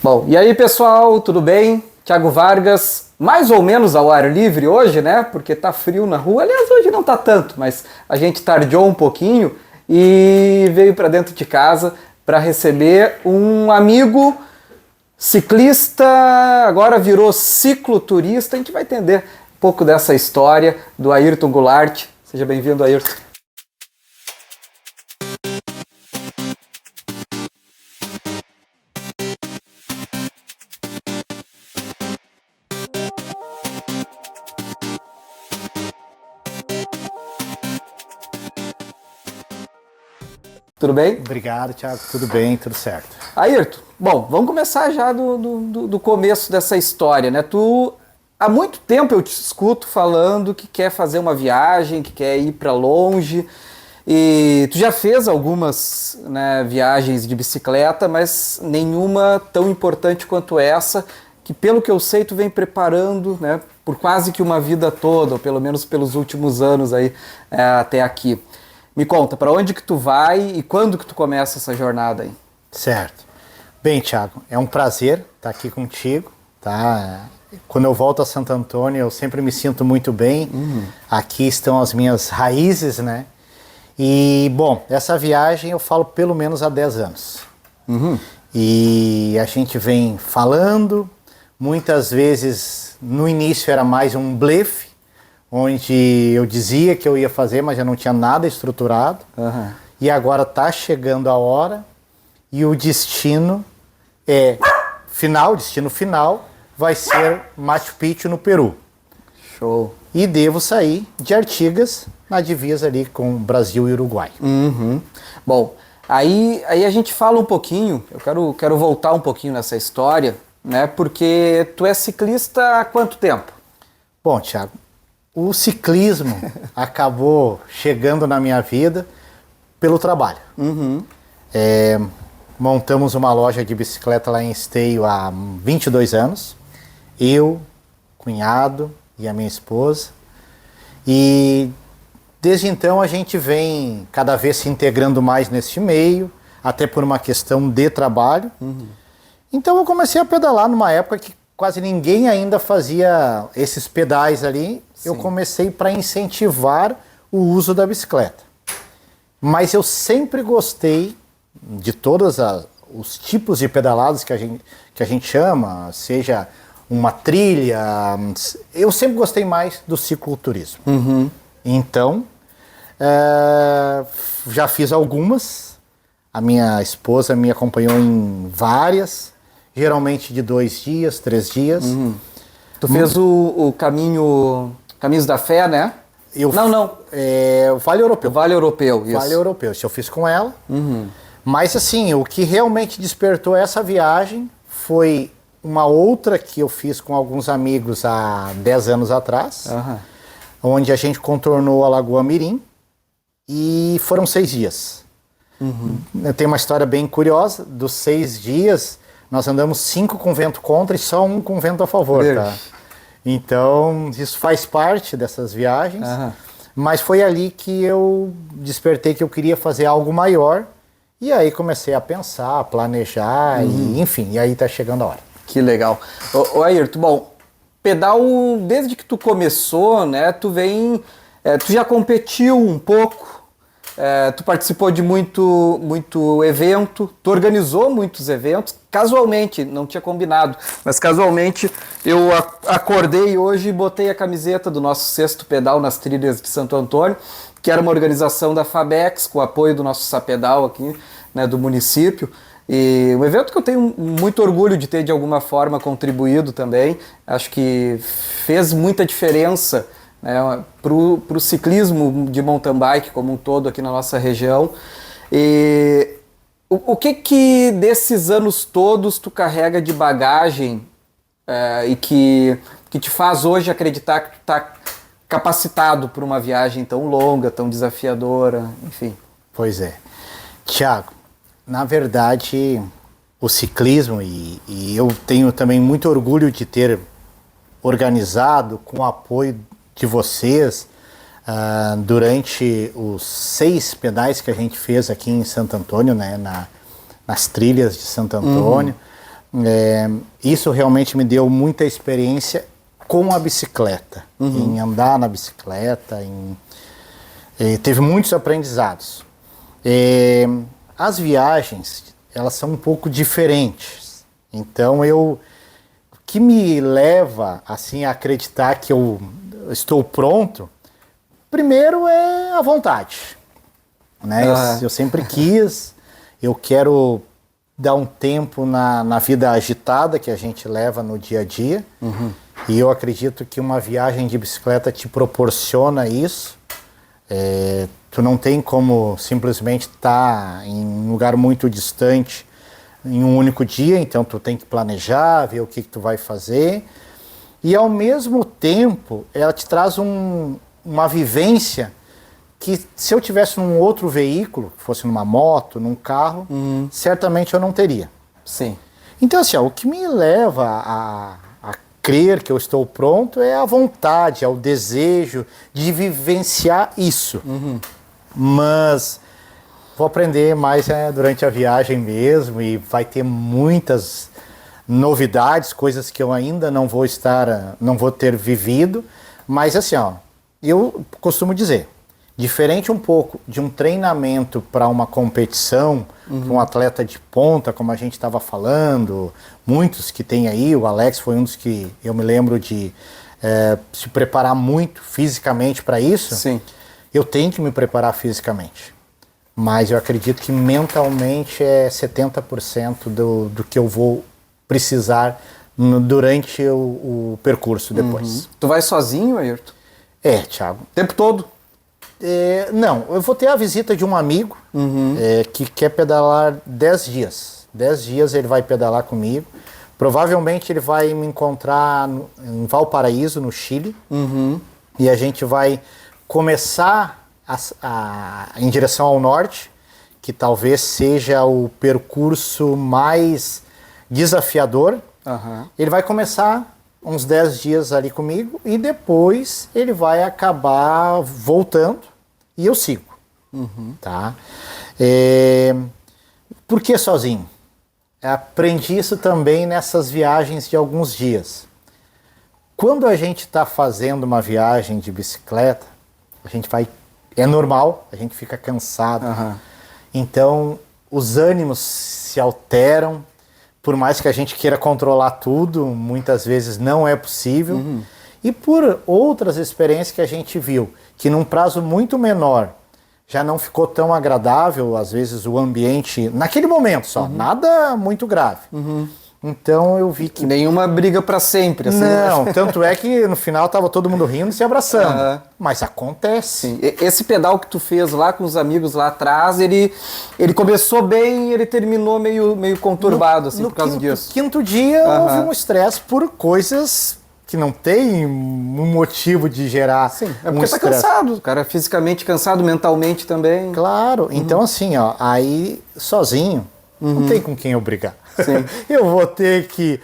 Bom, e aí pessoal, tudo bem? Thiago Vargas, mais ou menos ao ar livre hoje, né? Porque tá frio na rua. Aliás, hoje não tá tanto, mas a gente tardiou um pouquinho e veio para dentro de casa para receber um amigo ciclista, agora virou cicloturista. A gente vai entender um pouco dessa história do Ayrton Goulart. Seja bem-vindo, Ayrton. Tudo bem? Obrigado, Thiago. Tudo bem, tudo certo. Ayrton, bom, vamos começar já do começo dessa história, né? Há muito tempo eu te escuto falando que quer fazer uma viagem, que quer ir para longe, e tu já fez algumas, né, viagens de bicicleta, mas nenhuma tão importante quanto essa, que pelo que eu sei tu vem preparando, né, por quase que uma vida toda, ou pelo menos pelos últimos anos aí, até aqui. Me conta, para onde que tu vai e quando que tu começa essa jornada aí? Certo. Bem, Thiago, é um prazer estar aqui contigo, tá? Quando eu volto a Santo Antônio, eu sempre me sinto muito bem. Aqui estão as minhas raízes, né? E, bom, essa viagem eu falo pelo menos há 10 anos. E a gente vem falando, muitas vezes no início era mais um blefe, onde eu dizia que eu ia fazer, mas já não tinha nada estruturado. E agora está chegando a hora e o destino destino final vai ser Machu Picchu no Peru. Show. E devo sair de Artigas, na divisa ali com Brasil e Uruguai. Bom, aí a gente fala um pouquinho, eu quero voltar um pouquinho nessa história, né? Porque tu é ciclista há quanto tempo? Bom, Thiago, o ciclismo acabou chegando na minha vida pelo trabalho. Montamos uma loja de bicicleta lá em Esteio há 22 anos. Eu, cunhado e a minha esposa. E desde então a gente vem cada vez se integrando mais nesse meio, até por uma questão de trabalho. Então eu comecei a pedalar numa época que quase ninguém ainda fazia esses pedais ali. Sim. Eu comecei para incentivar o uso da bicicleta. Mas eu sempre gostei de todos os tipos de pedaladas que a gente chama, seja uma trilha. Eu sempre gostei mais do cicloturismo. Então, já fiz algumas. A minha esposa me acompanhou em várias. Geralmente de 2 dias, 3 dias. Tu fez o Caminhos da Fé, né? Não. O Vale Europeu. O Vale Europeu, isso. Vale Europeu, isso eu fiz com ela. Mas assim, o que realmente despertou essa viagem foi uma outra que eu fiz com alguns amigos há 10 anos atrás, onde a gente contornou a Lagoa Mirim e foram 6 dias. Tem uma história bem curiosa, dos 6 dias... Nós andamos 5 com vento contra e só 1 com vento a favor, tá? Então, isso faz parte dessas viagens. Mas foi ali que eu despertei que eu queria fazer algo maior. E aí comecei a pensar, a planejar, e, enfim, e aí tá chegando a hora. Que legal. Ô Ayrton, bom, pedal, desde que tu começou, né, tu já competiu um pouco, tu participou de muito evento, tu organizou muitos eventos, casualmente, não tinha combinado, mas casualmente eu acordei hoje e botei a camiseta do nosso 6º pedal nas trilhas de Santo Antônio, que era uma organização da Fabex, com o apoio do nosso Sapedal aqui, né, do município, e um evento que eu tenho muito orgulho de ter de alguma forma contribuído também, acho que fez muita diferença, né, pro ciclismo de mountain bike como um todo aqui na nossa região. E o que desses anos todos tu carrega de bagagem e que te faz hoje acreditar que tu tá capacitado para uma viagem tão longa, tão desafiadora, enfim? Pois é. Thiago, na verdade, o ciclismo, e eu tenho também muito orgulho de ter organizado com o apoio de vocês durante os 6 pedais que a gente fez aqui em Santo Antônio, né, nas trilhas de Santo Antônio. Isso realmente me deu muita experiência com a bicicleta, em andar na bicicleta, teve muitos aprendizados. As viagens, elas são um pouco diferentes. Então, o que me leva assim, a acreditar que eu estou pronto, primeiro é a vontade. Né? Eu sempre quis, eu quero dar um tempo na vida agitada que a gente leva no dia a dia. E eu acredito que uma viagem de bicicleta te proporciona isso. Tu não tem como simplesmente estar em um lugar muito distante em um único dia, então tu tem que planejar, ver o que tu vai fazer. E ao mesmo tempo, ela te traz uma vivência que se eu tivesse num outro veículo, fosse numa moto, num carro, certamente eu não teria. Sim. Então assim, o que me leva a crer que eu estou pronto é a vontade, é o desejo de vivenciar isso. Mas vou aprender mais durante a viagem mesmo e vai ter muitas novidades, coisas que eu ainda não vou ter vivido, mas assim, eu costumo dizer, diferente um pouco de um treinamento para uma competição, para um atleta de ponta, como a gente estava falando, muitos que tem aí, o Alex foi um dos que eu me lembro de se preparar muito fisicamente para isso. Sim. Eu tenho que me preparar fisicamente, mas eu acredito que mentalmente é 70% do que eu vou precisar durante o percurso depois. Tu vai sozinho, Ayrton? Thiago. O tempo todo? Não, eu vou ter a visita de um amigo que quer pedalar 10 dias. 10 dias ele vai pedalar comigo. Provavelmente ele vai me encontrar em Valparaíso, no Chile. E a gente vai começar em direção ao norte, que talvez seja o percurso mais desafiador. Ele vai começar uns 10 dias ali comigo e depois ele vai acabar voltando e eu sigo. Tá? Por que sozinho? Aprendi isso também nessas viagens de alguns dias. Quando a gente está fazendo uma viagem de bicicleta, a gente vai... É normal, a gente fica cansado. Então, os ânimos se alteram. Por mais que a gente queira controlar tudo, muitas vezes não é possível. E por outras experiências que a gente viu, que num prazo muito menor já não ficou tão agradável, às vezes o ambiente, naquele momento só, nada muito grave. Então eu vi que... Nenhuma briga pra sempre, assim. Não, tanto é que no final tava todo mundo rindo e se abraçando. Mas acontece. Sim. Esse pedal que tu fez lá com os amigos lá atrás, ele começou bem e ele terminou meio conturbado, assim, por causa disso. No quinto dia houve um estresse por coisas que não tem um motivo de gerar porque tá cansado, cara, fisicamente cansado, mentalmente também. Claro, então assim, aí sozinho, não tem com quem eu brigar. Eu vou ter que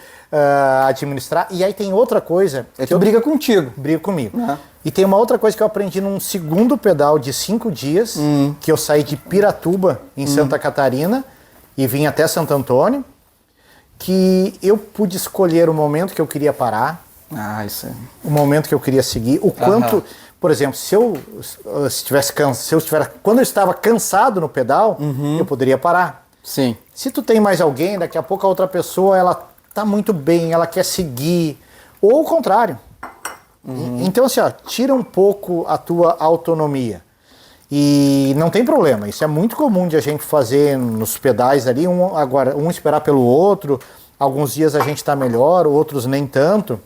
administrar. E aí tem outra coisa... Tu briga contigo. Briga comigo. E tem uma outra coisa que eu aprendi num segundo pedal de 5 dias, que eu saí de Piratuba, em Santa Catarina, e vim até Santo Antônio, que eu pude escolher o momento que eu queria parar, Isso é... o momento que eu queria seguir, o quanto... Por exemplo, quando eu estava cansado no pedal, eu poderia parar. Sim. Se tu tem mais alguém, daqui a pouco a outra pessoa, ela tá muito bem, ela quer seguir, ou o contrário. Então assim, tira um pouco a tua autonomia. E não tem problema, isso é muito comum de a gente fazer nos pedais ali, um esperar pelo outro, alguns dias a gente tá melhor, outros nem tanto,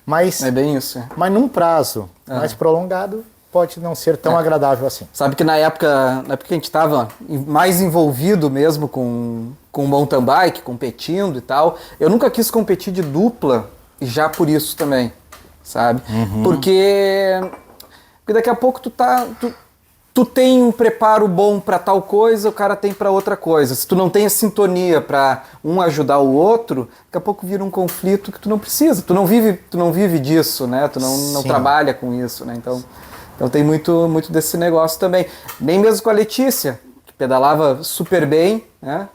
mas... É bem isso. Mas num prazo mais prolongado, pode não ser tão agradável assim. Sabe que na época que a gente estava mais envolvido mesmo com mountain bike, competindo e tal, eu nunca quis competir de dupla, já por isso também, sabe? Porque daqui a pouco tu tem um preparo bom para tal coisa, o cara tem para outra coisa. Se tu não tem a sintonia para um ajudar o outro, daqui a pouco vira um conflito que tu não precisa. Tu não vive disso, né? Tu não trabalha com isso, né? Então tem muito desse negócio também. Nem mesmo com a Letícia, que pedalava super bem, né?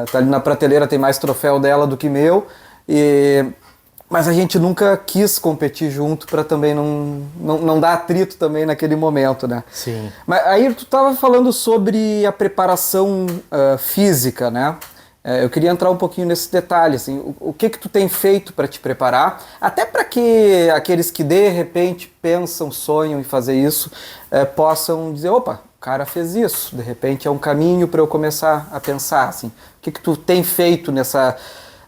tá ali na prateleira, tem mais troféu dela do que meu, mas a gente nunca quis competir junto para também não dar atrito também naquele momento, né? Sim. Mas aí tu estava falando sobre a preparação física, né? Eu queria entrar um pouquinho nesse detalhe, assim, o que tu tem feito para te preparar, até para que aqueles que de repente pensam, sonham em fazer isso, possam dizer, opa, o cara fez isso, de repente é um caminho para eu começar a pensar, assim, o que tu tem feito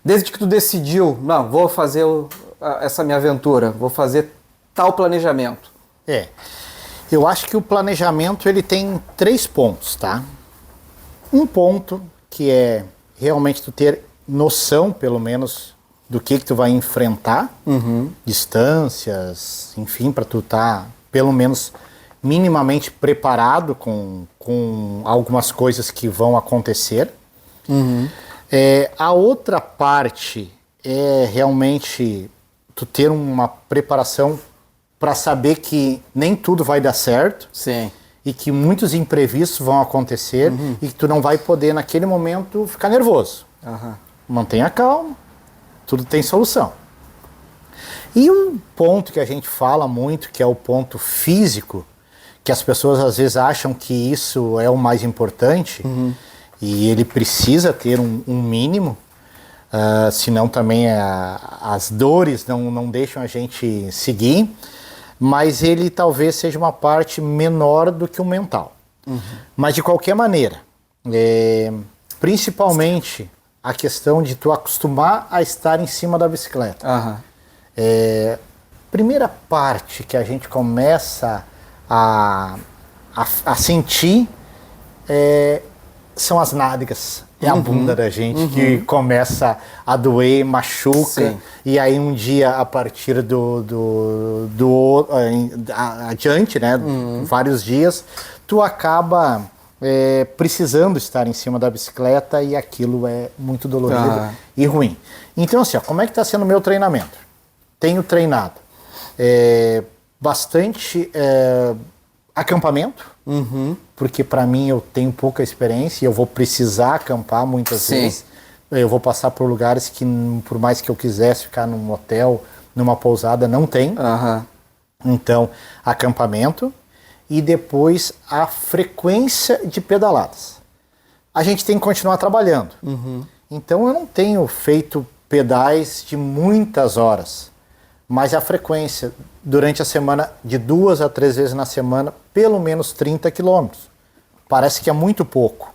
desde que tu decidiu, não, vou fazer essa minha aventura, vou fazer tal planejamento. Eu acho que o planejamento ele tem 3 pontos, tá? Um ponto que é realmente tu ter noção, pelo menos, do que tu vai enfrentar, distâncias, enfim, para tu estar, pelo menos, minimamente preparado com algumas coisas que vão acontecer. A outra parte é realmente tu ter uma preparação para saber que nem tudo vai dar certo. Sim. E que muitos imprevistos vão acontecer e que tu não vai poder, naquele momento, ficar nervoso. Mantenha calma, tudo tem solução. E um ponto que a gente fala muito, que é o ponto físico, que as pessoas às vezes acham que isso é o mais importante, e ele precisa ter um mínimo, senão também as dores não deixam a gente seguir, mas ele talvez seja uma parte menor do que o mental. Mas de qualquer maneira, principalmente a questão de tu acostumar a estar em cima da bicicleta. Primeira parte que a gente começa a sentir são as nádegas. É a bunda da gente que começa a doer, machuca. Sim. E aí um dia, a partir adiante, né, vários dias, tu acaba precisando estar em cima da bicicleta e aquilo é muito dolorido e ruim. Então assim, como é que está sendo o meu treinamento? Tenho treinado bastante acampamento, porque para mim eu tenho pouca experiência e eu vou precisar acampar muitas vezes. Eu vou passar por lugares que, por mais que eu quisesse ficar num hotel, numa pousada, não tem. Então, acampamento e depois a frequência de pedaladas. A gente tem que continuar trabalhando. Então, eu não tenho feito pedais de muitas horas, mas a frequência durante a semana, de 2 a 3 vezes na semana, pelo menos 30 quilômetros. Parece que é muito pouco,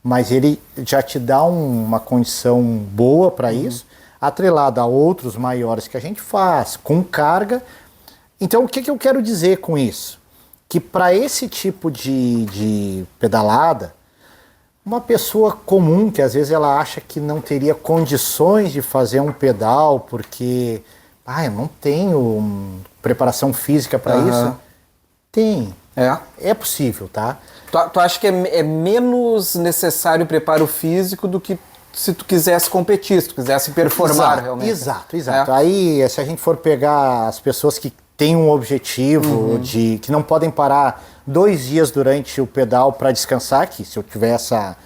mas ele já te dá uma condição boa para isso, atrelado a outros maiores que a gente faz, com carga. Então, o que eu quero dizer com isso? Que para esse tipo de pedalada, uma pessoa comum, que às vezes ela acha que não teria condições de fazer um pedal, porque eu não tenho preparação física para isso. Tem. É possível, tá? Tu acha que é menos necessário o preparo físico do que se tu quisesse competir, se tu quisesse performar realmente? Exato. Aí, se a gente for pegar as pessoas que têm um objetivo, que não podem parar 2 dias durante o pedal para descansar, que se eu tiver essa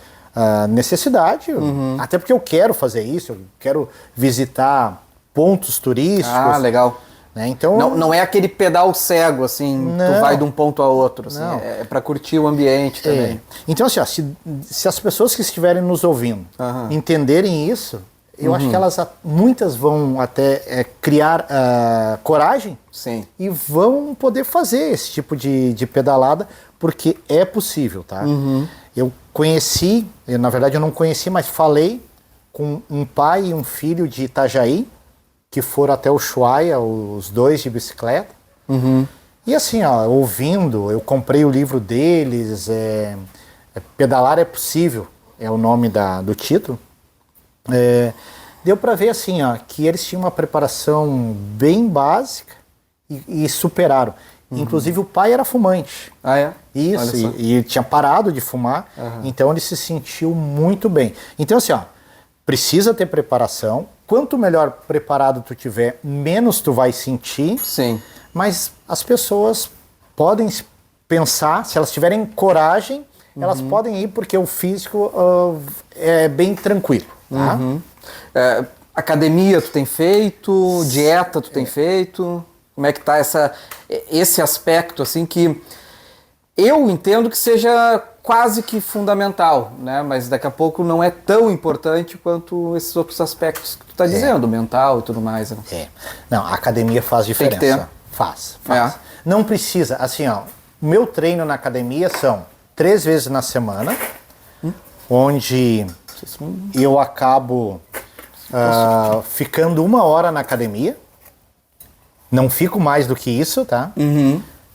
necessidade, até porque eu quero fazer isso, eu quero visitar pontos turísticos. Legal. Né? Então, não é aquele pedal cego, assim, tu vai de um ponto a outro. Assim, é para curtir o ambiente também. Então, assim, se as pessoas que estiverem nos ouvindo entenderem isso, eu acho que muitas vão até criar coragem. Sim. E vão poder fazer esse tipo de pedalada, porque é possível, tá? Na verdade eu não conheci, mas falei com um pai e um filho de Itajaí, que foram até o Ushuaia, os 2 de bicicleta. E assim, ouvindo, eu comprei o livro deles, Pedalar é Possível, é o nome do título. Deu para ver assim, que eles tinham uma preparação bem básica e superaram. Inclusive o pai era fumante. Isso, e tinha parado de fumar, então ele se sentiu muito bem. Então assim, precisa ter preparação. Quanto melhor preparado tu tiver, menos tu vai sentir. Sim. Mas as pessoas podem pensar, se elas tiverem coragem, elas podem ir porque o físico é bem tranquilo, tá? Academia tu tem feito, dieta tu tem feito, como é que tá esse aspecto, assim, que eu entendo que seja quase que fundamental, né? Mas daqui a pouco não é tão importante quanto esses outros aspectos que tu tá dizendo, mental e tudo mais. Né? Não, a academia faz diferença. Tem que ter. Faz. Não precisa, assim, ó, meu treino na academia são 3 vezes na semana, onde eu acabo ficando 1 hora na academia, não fico mais do que isso, tá?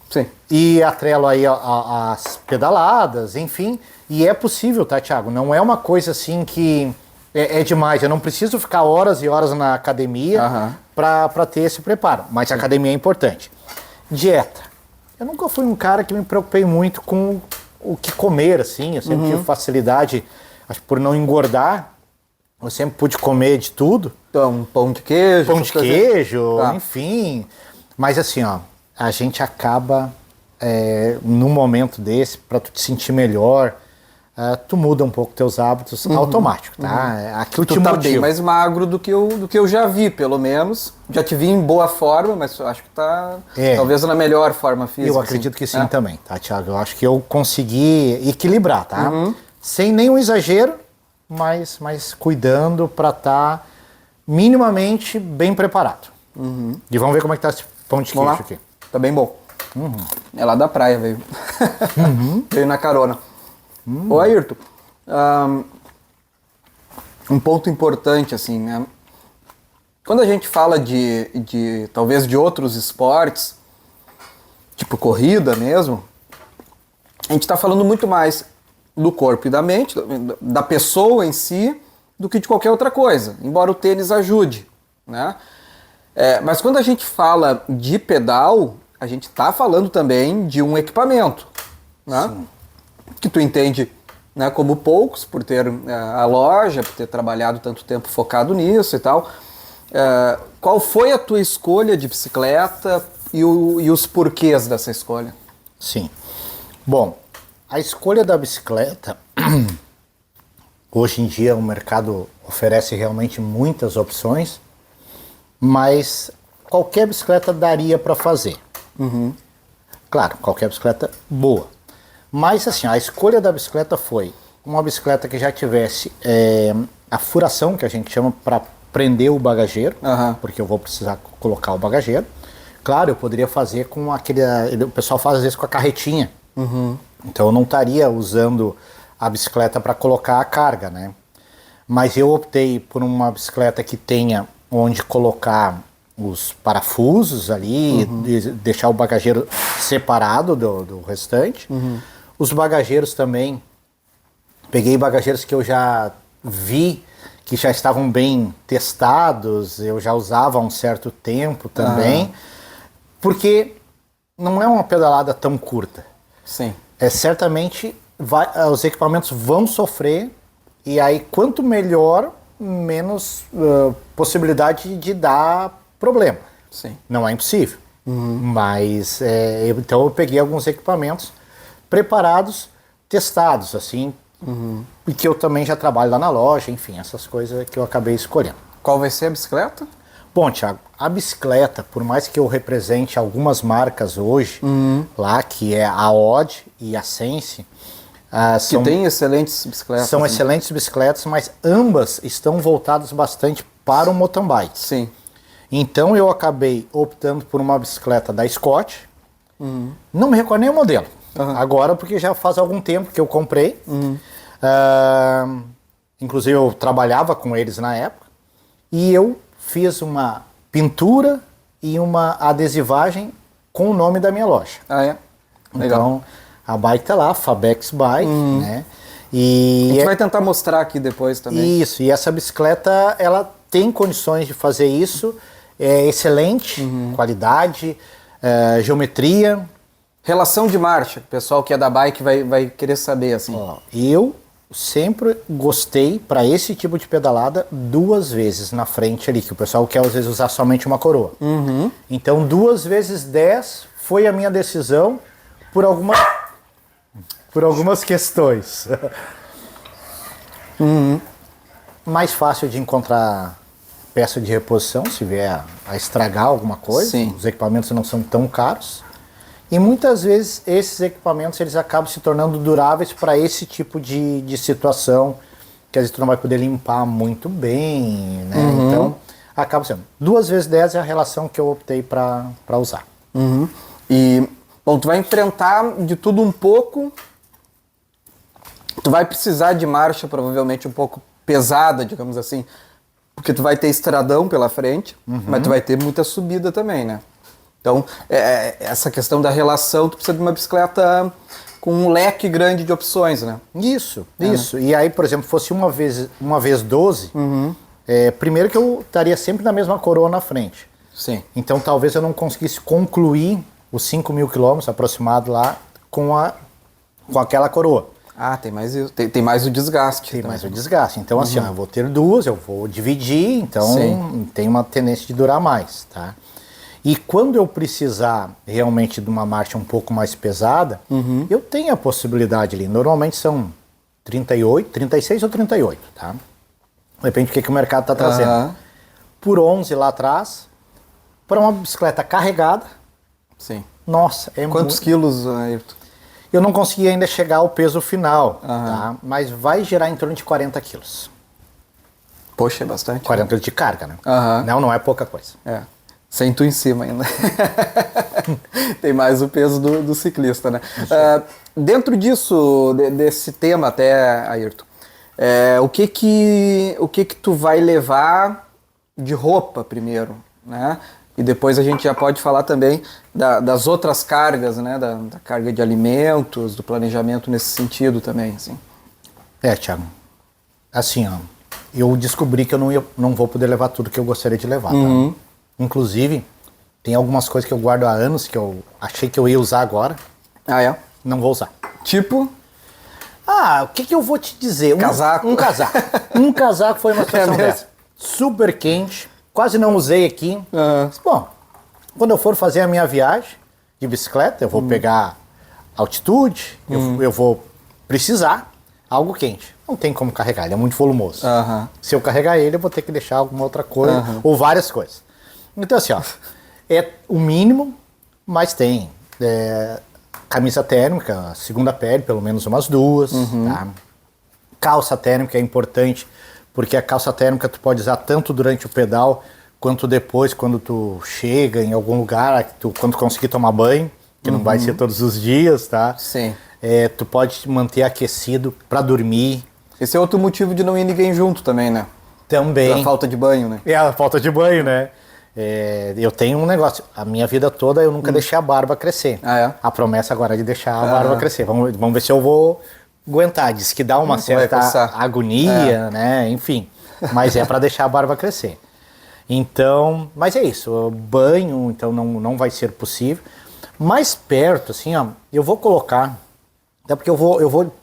Sim. E atrelo aí as pedaladas, enfim. E é possível, tá, Thiago? Não é uma coisa assim que é demais. Eu não preciso ficar horas e horas na academia para ter esse preparo. Mas a academia é importante. Dieta. Eu nunca fui um cara que me preocupei muito com o que comer, assim. Eu sempre tive facilidade, acho que por não engordar. Eu sempre pude comer de tudo. Então, pão de queijo. Pão de queijo, enfim. Mas assim, ó. A gente acaba, num momento desse, para tu te sentir melhor, tu muda um pouco teus hábitos automático, tá? Aquilo te motiva. Tá bem mais magro do que eu já vi, pelo menos. Já te vi em boa forma, mas eu acho que tá talvez na melhor forma física. Eu acredito que sim também, tá, Thiago? Eu acho que eu consegui equilibrar, tá? Sem nenhum exagero, mas cuidando para estar minimamente bem preparado. E vamos ver como é que tá esse pão de queijo aqui. Tá bem bom. É lá da praia, veio. Veio na carona. Ô, Ayrton, um ponto importante, assim, né? Quando a gente fala talvez de outros esportes, tipo corrida mesmo, a gente tá falando muito mais do corpo e da mente, da pessoa em si, do que de qualquer outra coisa, embora o tênis ajude, né? Mas quando a gente fala de pedal, a gente está falando também de um equipamento, né? Que tu entende, né, como poucos, por ter a loja, por ter trabalhado tanto tempo focado nisso e tal. Qual foi a tua escolha de bicicleta e os porquês dessa escolha? Sim. Bom, a escolha da bicicleta, hoje em dia o mercado oferece realmente muitas opções, mas qualquer bicicleta daria para fazer. Claro, qualquer bicicleta boa. Mas assim, a escolha da bicicleta foi uma bicicleta que já tivesse a furação, que a gente chama, para prender o bagageiro, porque eu vou precisar colocar o bagageiro. Claro, eu poderia fazer com aquele... O pessoal faz às vezes com a carretinha. Então eu não estaria usando a bicicleta para colocar a carga, né? Mas eu optei por uma bicicleta que tenha onde colocar os parafusos ali, deixar o bagageiro separado do restante. Os bagageiros também, peguei bagageiros que eu já vi que já estavam bem testados, eu já usava há um certo tempo também, porque não é uma pedalada tão curta. Sim. Certamente os equipamentos vão sofrer, e aí quanto melhor, menos possibilidade de dar problema. Sim. Não é impossível, mas então eu peguei alguns equipamentos preparados, testados, assim, e que eu também já trabalho lá na loja, enfim, essas coisas que eu acabei escolhendo. Qual vai ser a bicicleta? Bom, Thiago, a bicicleta, por mais que eu represente algumas marcas hoje, lá, que é a Odd e a Sense, que tem excelentes bicicletas. São excelentes bicicletas, mas ambas estão voltadas bastante para o mountain bike. Sim. Então eu acabei optando por uma bicicleta da Scott. Não me recordo nem o modelo. Agora, porque já faz algum tempo que eu comprei. Inclusive eu trabalhava com eles na época. E eu fiz uma pintura e uma adesivagem com o nome da minha loja. Legal. Então a bike tá lá, Fabex Bike, né? E a gente vai tentar mostrar aqui depois também. Isso, e essa bicicleta, ela tem condições de fazer isso, é excelente, qualidade, geometria. Relação de marcha, o pessoal que é da bike vai querer saber, assim. Eu sempre gostei, para esse tipo de pedalada, 2 vezes na frente ali, que o pessoal quer às vezes usar somente uma coroa. Então 2 vezes 10 foi a minha decisão, por algumas por algumas questões. Mais fácil de encontrar peça de reposição, se vier a estragar alguma coisa. Sim. Os equipamentos não são tão caros. E muitas vezes esses equipamentos eles acabam se tornando duráveis para esse tipo de situação, que às vezes tu não vai poder limpar muito bem, né? Então, acaba sendo. 2 vezes 10 é a relação que eu optei para usar. E, bom, tu vai enfrentar de tudo um pouco. Tu vai precisar de marcha provavelmente um pouco pesada, digamos assim, porque tu vai ter estradão pela frente, mas tu vai ter muita subida também, né? Então, essa questão da relação, tu precisa de uma bicicleta com um leque grande de opções, né? Isso. E aí, por exemplo, fosse uma vez 12, primeiro que eu estaria sempre na mesma coroa na frente. Sim. Então talvez eu não conseguisse concluir os 5.000 quilômetros aproximado lá com aquela coroa. Ah, tem mais isso. Tem mais o desgaste. Tem mais o desgaste. Então assim, ó, eu vou ter 2, eu vou dividir, então tem uma tendência de durar mais, tá? E quando eu precisar realmente de uma marcha um pouco mais pesada, eu tenho a possibilidade ali. Normalmente são 38, 36 ou 38, tá? Depende do que o mercado está trazendo. Por 11 lá atrás, para uma bicicleta carregada. Sim. Nossa, é Quantos quilos, Ayrton? Eu não consegui ainda chegar ao peso final, tá? Mas vai gerar em torno de 40 quilos. Poxa, é bastante. 40 quilos de carga, né? Não é pouca coisa. É. Sem tu em cima ainda. Tem mais o peso do ciclista, né? Dentro disso, desse tema até, Ayrton, o que tu vai levar de roupa primeiro, né? E depois a gente já pode falar também das outras cargas, né? Da carga de alimentos, do planejamento nesse sentido também, assim. Thiago. Assim, ó, eu descobri que eu não vou poder levar tudo que eu gostaria de levar, tá? Inclusive, tem algumas coisas que eu guardo há anos que eu achei que eu ia usar agora. Ah, é? Não vou usar. Tipo? O que eu vou te dizer? Casaco. Um casaco. Um casaco foi uma situação dessa. Super quente, quase não usei aqui. Mas, bom, quando eu for fazer a minha viagem de bicicleta, eu vou pegar altitude, eu vou precisar algo quente. Não tem como carregar, ele é muito volumoso. Se eu carregar ele, eu vou ter que deixar alguma outra coisa, ou várias coisas. Então assim, ó, é o mínimo, mas tem camisa térmica, segunda pele, pelo menos umas 2, tá? Calça térmica é importante, porque a calça térmica tu pode usar tanto durante o pedal, quanto depois, quando tu chega em algum lugar, quando conseguir tomar banho, que não vai ser todos os dias, tá? Sim. Tu pode te manter aquecido para dormir. Esse é outro motivo de não ir ninguém junto também, né? Também. Pela falta de banho, né? A falta de banho, né? Eu tenho um negócio, a minha vida toda eu nunca deixei a barba crescer. A promessa agora é de deixar a barba crescer. Vamos ver se eu vou aguentar. Diz que dá uma certa agonia, né? Enfim, mas é para deixar a barba crescer. Então, mas é isso, banho então não vai ser possível. Mais perto, assim, ó, eu vou colocar, até porque eu vou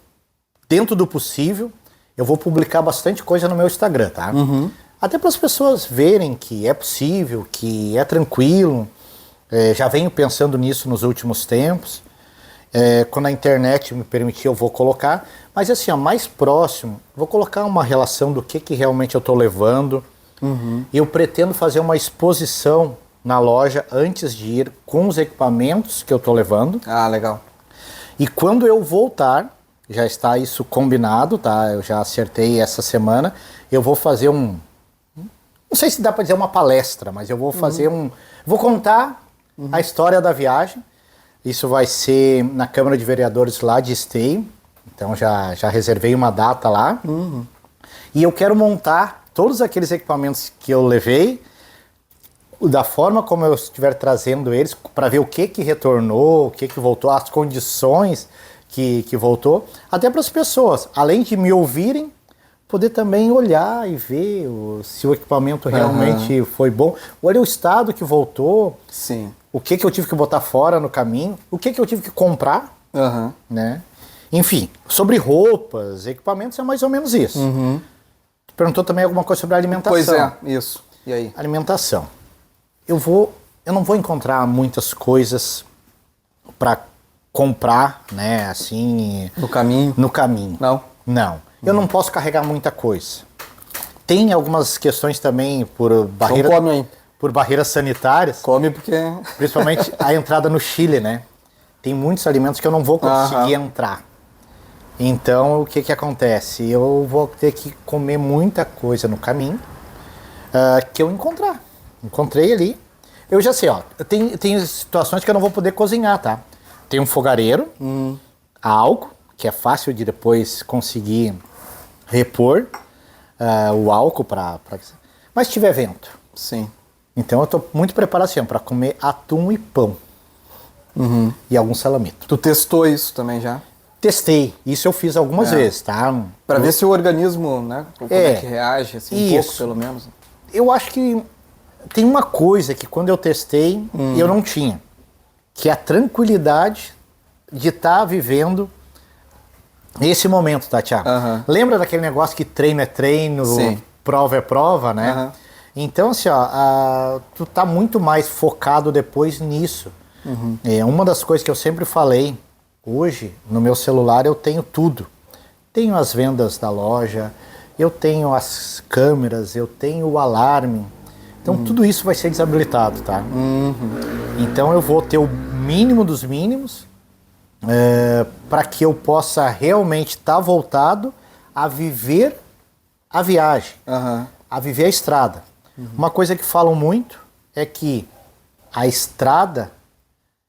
dentro do possível, eu vou publicar bastante coisa no meu Instagram, tá? Até para as pessoas verem que é possível, que é tranquilo. Já venho pensando nisso nos últimos tempos. Quando a internet me permitir, eu vou colocar. Mas assim, ó, mais próximo, vou colocar uma relação do que realmente eu estou levando. Eu pretendo fazer uma exposição na loja antes de ir com os equipamentos que eu estou levando. Legal. E quando eu voltar, já está isso combinado, tá? Eu já acertei essa semana. Eu vou fazer não sei se dá para dizer uma palestra, mas eu vou fazer vou contar a história da viagem. Isso vai ser na Câmara de Vereadores lá de Esteio. Então já reservei uma data lá. E eu quero montar todos aqueles equipamentos que eu levei, da forma como eu estiver trazendo eles, para ver o que retornou, o que voltou, as condições que voltou. Até para as pessoas, além de me ouvirem, poder também olhar e ver se o equipamento realmente foi bom. Olha o estado que voltou. Sim. O que eu tive que botar fora no caminho, o que eu tive que comprar, né? Enfim, sobre roupas, equipamentos é mais ou menos isso. Tu perguntou também alguma coisa sobre a alimentação. Pois é, isso. E aí? Alimentação. Eu não vou encontrar muitas coisas para comprar, né, assim, No caminho? no caminho. Não? Não. Eu não posso carregar muita coisa. Tem algumas questões também por barreira, Então come aí. por barreiras sanitárias, Come porque... principalmente a entrada no Chile, né? Tem muitos alimentos que eu não vou conseguir Aham. entrar. Então, o que que acontece? Eu vou ter que comer muita coisa no caminho que eu encontrar. Encontrei ali. Eu já sei, ó. Tem situações que eu não vou poder cozinhar, tá? Tem um fogareiro, álcool, que é fácil de depois conseguir repor o álcool para. Mas se tiver vento. Sim. Então eu tô muito preparado assim, para comer atum e pão. E algum salamito. Tu testou isso também já? Testei. Isso eu fiz algumas vezes, tá? Pra ver se o organismo, né? Como é que reage, assim, um pouco Isso. pelo menos. Eu acho que tem uma coisa que quando eu testei, eu não tinha. Que é a tranquilidade de estar vivendo esse momento, tá, Thiago? Aham. Lembra daquele negócio que treino é treino, Sim. prova é prova, né? Aham. Então, assim, ó, tu tá muito mais focado depois nisso. É uma das coisas que eu sempre falei, hoje, no meu celular eu tenho tudo. Tenho as vendas da loja, eu tenho as câmeras, eu tenho o alarme. Então tudo isso vai ser desabilitado, tá? Então eu vou ter o mínimo dos mínimos para que eu possa realmente estar voltado a viver a viagem, Aham. a viver a estrada. Uma coisa que falam muito é que a estrada,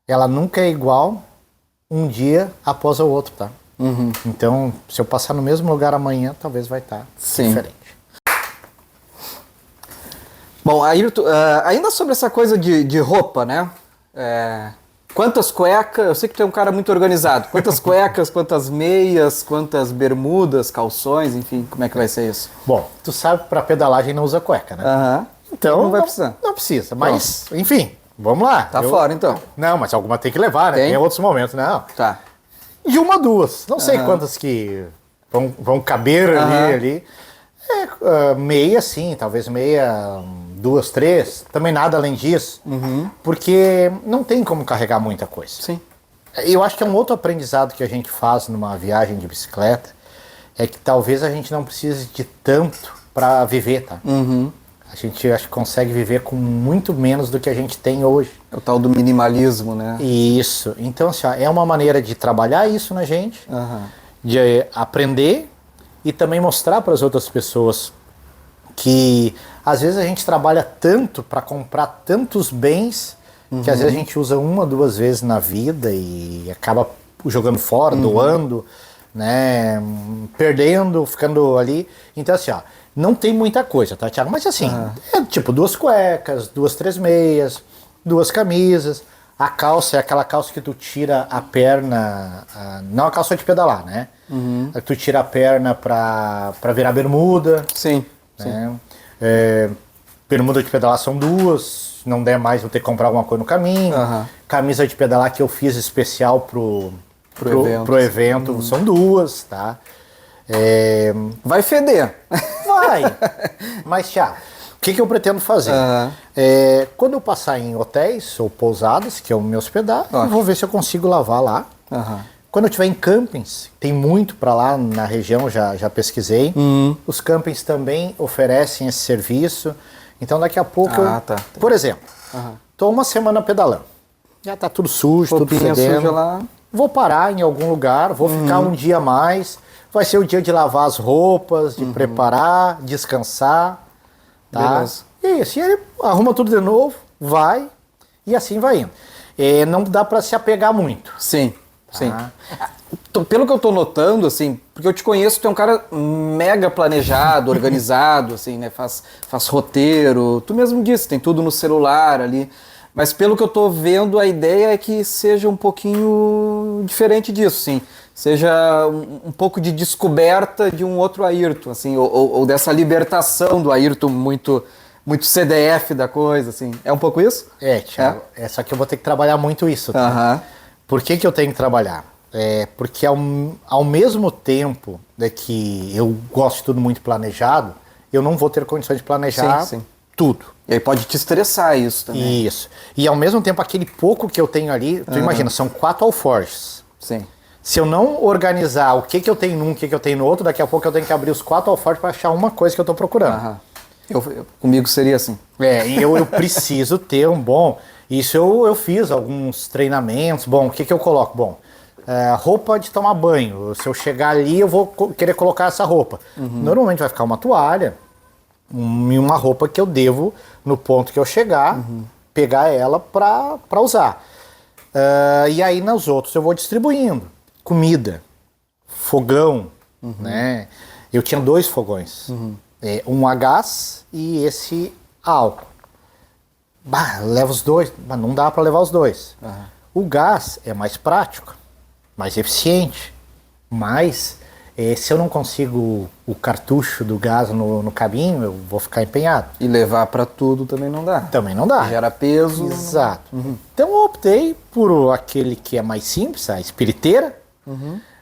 ela nunca é igual um dia após o outro, tá? Então, se eu passar no mesmo lugar amanhã, talvez vai estar Sim. diferente. Bom, Ayrton, ainda sobre essa coisa de roupa, né? Quantas cuecas, eu sei que tu é um cara muito organizado, quantas cuecas, quantas meias, quantas bermudas, calções, enfim, como é que vai ser isso? Bom, tu sabe que para pedalagem não usa cueca, né? Aham. Então não vai precisar. Não precisa, mas enfim, vamos lá. Tá fora então. Não, mas alguma tem que levar, né? Tem? Tem outros momentos, não. Tá. De uma, duas. Não sei quantas que vão caber ali. Meia, sim, talvez meia, duas, três. Também nada além disso. Porque não tem como carregar muita coisa. Sim. Eu acho que é um outro aprendizado que a gente faz numa viagem de bicicleta, é que talvez a gente não precise de tanto para viver, tá? A gente acho que consegue viver com muito menos do que a gente tem hoje. É o tal do minimalismo, né? Isso. Então, assim, ó, é uma maneira de trabalhar isso na gente, de aprender e também mostrar para as outras pessoas que às vezes a gente trabalha tanto para comprar tantos bens que às vezes a gente usa uma, duas vezes na vida e acaba jogando fora, doando, né, perdendo, ficando ali. Então, assim, ó, não tem muita coisa, tá, Thiago? Mas assim, é tipo duas cuecas, duas, três meias, duas camisas. A calça é aquela calça que tu tira a perna, não a calça de pedalar, né? Tu tira a perna pra virar bermuda. Sim. Né? Bermuda de pedalar são duas, se não der mais vou ter que comprar alguma coisa no caminho. Camisa de pedalar que eu fiz especial pro evento são duas, tá? Vai feder. Vai! Mas, Thiago, o que eu pretendo fazer? Quando eu passar em hotéis ou pousadas, que eu me hospedar, eu vou ver se eu consigo lavar lá. Quando eu estiver em campings, tem muito para lá na região, já pesquisei. Os campings também oferecem esse serviço. Então daqui a pouco por exemplo, tô uma semana pedalando. Já tá tudo sujo, tudo fedendo. Suja lá. Vou parar em algum lugar, vou ficar um dia a mais. Vai ser o dia de lavar as roupas, de preparar, descansar. Tá? Beleza. Isso, e aí arruma tudo de novo, vai e assim vai indo. Não dá para se apegar muito. Sim, sim. Pelo que eu tô notando, assim, porque eu te conheço, tu é um cara mega planejado, organizado, assim, né? Faz roteiro, tu mesmo disse, tem tudo no celular ali. Mas pelo que eu tô vendo, a ideia é que seja um pouquinho diferente disso, sim. Seja um pouco de descoberta de um outro Ayrton, assim, ou dessa libertação do Ayrton muito CDF da coisa, assim. É um pouco isso? Thiago, só que eu vou ter que trabalhar muito isso. Tá? Por que eu tenho que trabalhar? Porque ao mesmo tempo que eu gosto de tudo muito planejado, eu não vou ter condições de planejar tudo. E aí pode te estressar isso também. Isso. E ao mesmo tempo, aquele pouco que eu tenho ali, tu imagina, são 4 alforjes. Sim. Se eu não organizar o que eu tenho num, o que eu tenho no outro, daqui a pouco eu tenho que abrir os 4 alforjes para achar uma coisa que eu tô procurando. Aham. Comigo seria assim. E eu preciso ter um bom... Isso eu fiz alguns treinamentos. Bom, o que eu coloco? Bom, roupa de tomar banho. Se eu chegar ali, eu vou querer colocar essa roupa. Normalmente vai ficar uma toalha e uma roupa que eu devo, no ponto que eu chegar, pegar ela para usar. E aí nos outros eu vou distribuindo. Comida, fogão, né? Eu tinha 2 fogões. Um a gás e esse a álcool. Leva os 2, mas não dá para levar os 2. O gás é mais prático, mais eficiente, mas se eu não consigo o cartucho do gás no cabinho, eu vou ficar empenhado. E levar para tudo também não dá. Também não dá. Gera peso. Exato. Então eu optei por aquele que é mais simples, a espiriteira,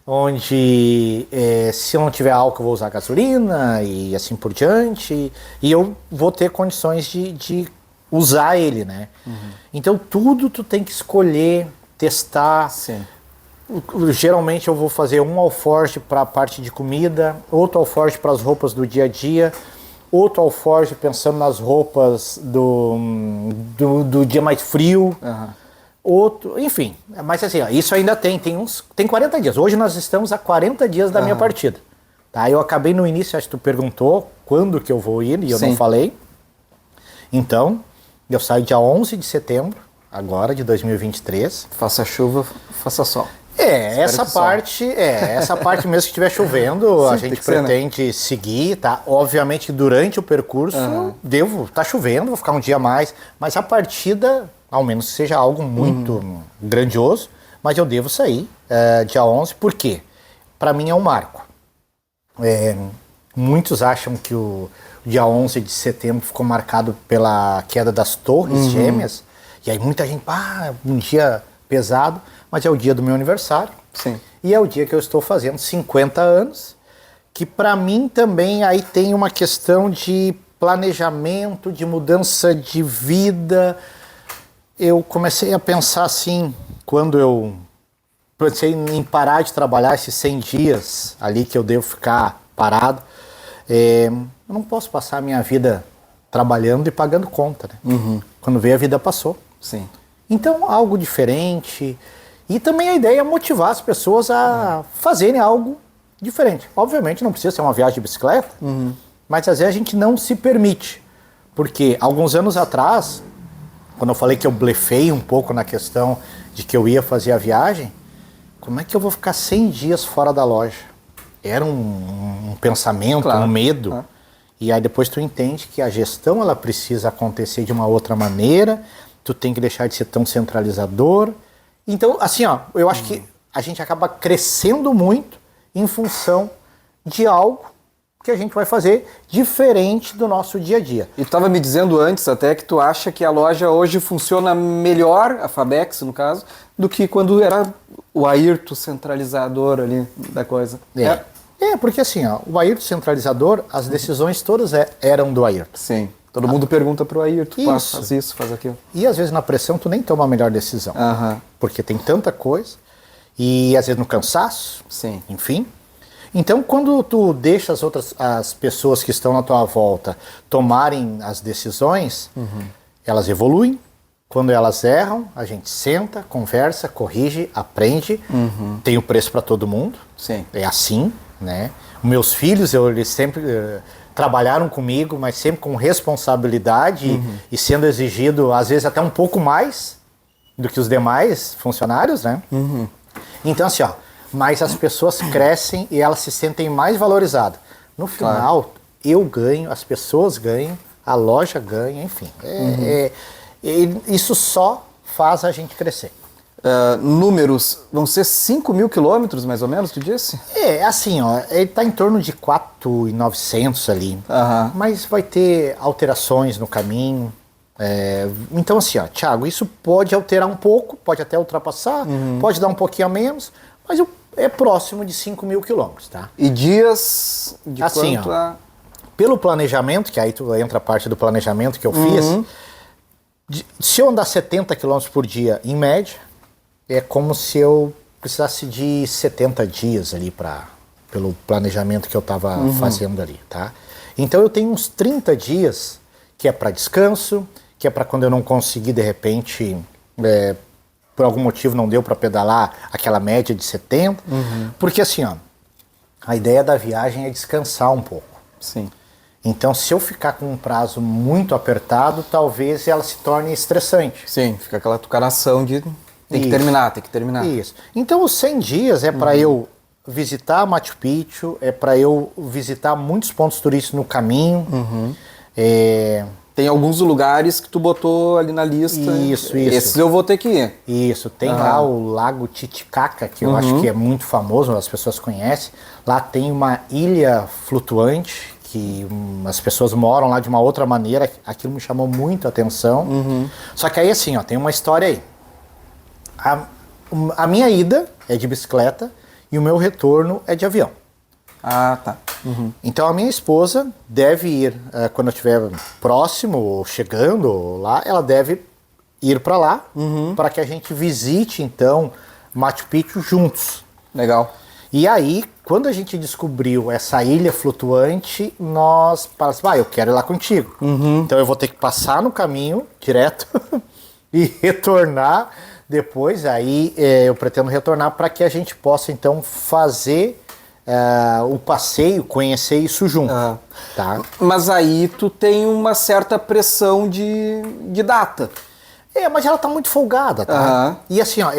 onde se eu não tiver álcool eu vou usar gasolina e assim por diante, e eu vou ter condições de usar ele, né? Então tudo tu tem que escolher, testar. Sim. Geralmente eu vou fazer um alforje para a parte de comida, outro alforje para as roupas do dia a dia, outro alforje pensando nas roupas do dia mais frio, outro, enfim. Mas assim, ó, isso ainda tem 40 dias. Hoje nós estamos a 40 dias da minha partida. Tá? Eu acabei no início, acho que tu perguntou quando que eu vou ir e eu não falei. Então, eu saio dia 11 de setembro, agora de 2023. Faça chuva, faça sol. Essa parte mesmo que estiver chovendo, a gente pretende seguir, tá? Obviamente durante o percurso tá chovendo, vou ficar um dia a mais, mas a partida, ao menos que seja algo muito grandioso, mas eu devo sair dia 11, por quê? Para mim é um marco. Muitos acham que o dia 11 de setembro ficou marcado pela queda das torres gêmeas, e aí muita gente, um dia pesado, mas é o dia do meu aniversário. Sim. E é o dia que eu estou fazendo 50 anos, que para mim também aí tem uma questão de planejamento, de mudança de vida. Eu comecei a pensar assim, quando eu pensei em parar de trabalhar esses 100 dias ali que eu devo ficar parado, eu não posso passar a minha vida trabalhando e pagando conta, né? Quando veio a vida passou. Sim. Então, algo diferente. E também a ideia é motivar as pessoas a fazerem algo diferente. Obviamente não precisa ser uma viagem de bicicleta, mas às vezes a gente não se permite. Porque alguns anos atrás, quando eu falei que eu blefei um pouco na questão de que eu ia fazer a viagem, como é que eu vou ficar 100 dias fora da loja? Era um pensamento, um medo. E aí depois tu entende que a gestão ela precisa acontecer de uma outra maneira, tu tem que deixar de ser tão centralizador. Então, assim, ó, eu acho que a gente acaba crescendo muito em função de algo que a gente vai fazer diferente do nosso dia a dia. E tu estava me dizendo antes até que tu acha que a loja hoje funciona melhor, a Fabex no caso, do que quando era o Ayrton centralizador ali da coisa. Porque assim, ó, o Ayrton centralizador, as decisões todas eram do Ayrton. Sim. Todo mundo pergunta pro Ayrton, faz isso, faz aquilo. E às vezes na pressão tu nem toma a melhor decisão. Porque tem tanta coisa. E às vezes no cansaço. Sim. Enfim. Então quando tu deixa as pessoas que estão na tua volta tomarem as decisões, elas evoluem. Quando elas erram, a gente senta, conversa, corrige, aprende. Tem o preço para todo mundo. Sim. É assim, né? Meus filhos, eles sempre trabalharam comigo, mas sempre com responsabilidade e sendo exigido, às vezes, até um pouco mais do que os demais funcionários, né? Então, assim, ó, mas as pessoas crescem e elas se sentem mais valorizadas. No final, eu ganho, as pessoas ganham, a loja ganha, enfim. Isso só faz a gente crescer. Números, vão ser 5 mil quilômetros, mais ou menos, tu disse? Assim, ó, ele tá em torno de 4.900 ali, mas vai ter alterações no caminho. Então assim, ó, Thiago, isso pode alterar um pouco, pode até ultrapassar, pode dar um pouquinho a menos, mas é próximo de 5 mil quilômetros, tá? E dias de assim, quanto ó, pelo planejamento, que aí entra a parte do planejamento que eu fiz, se eu andar 70 km por dia em média, é como se eu precisasse de 70 dias ali pelo planejamento que eu estava fazendo ali, tá? Então eu tenho uns 30 dias que é para descanso, que é para quando eu não conseguir, de repente, por algum motivo não deu para pedalar aquela média de 70, porque assim, ó, a ideia da viagem é descansar um pouco. Sim. Então, se eu ficar com um prazo muito apertado, talvez ela se torne estressante. Sim, fica aquela tucanação de tem que terminar. Isso. Então, os 100 dias é para eu visitar Machu Picchu, é para eu visitar muitos pontos turísticos no caminho. Tem alguns lugares que tu botou ali na lista. Isso. Esses eu vou ter que ir. Isso, tem lá o Lago Titicaca, que eu acho que é muito famoso, as pessoas conhecem. Lá tem uma ilha flutuante, que as pessoas moram lá de uma outra maneira. Aquilo me chamou muito a atenção. Só que aí assim, ó, tem uma história aí. A minha ida é de bicicleta e o meu retorno é de avião. Ah, tá. Então a minha esposa deve ir, quando eu estiver próximo, ou chegando ou lá, ela deve ir para lá, para que a gente visite então Machu Picchu juntos. Legal. E aí, quando a gente descobriu essa ilha flutuante, nós falamos, eu quero ir lá contigo. Então eu vou ter que passar no caminho direto e retornar depois. Aí eu pretendo retornar para que a gente possa então fazer o passeio, conhecer isso junto. Tá? Mas aí tu tem uma certa pressão de data. Mas ela tá muito folgada, tá? E assim, ó,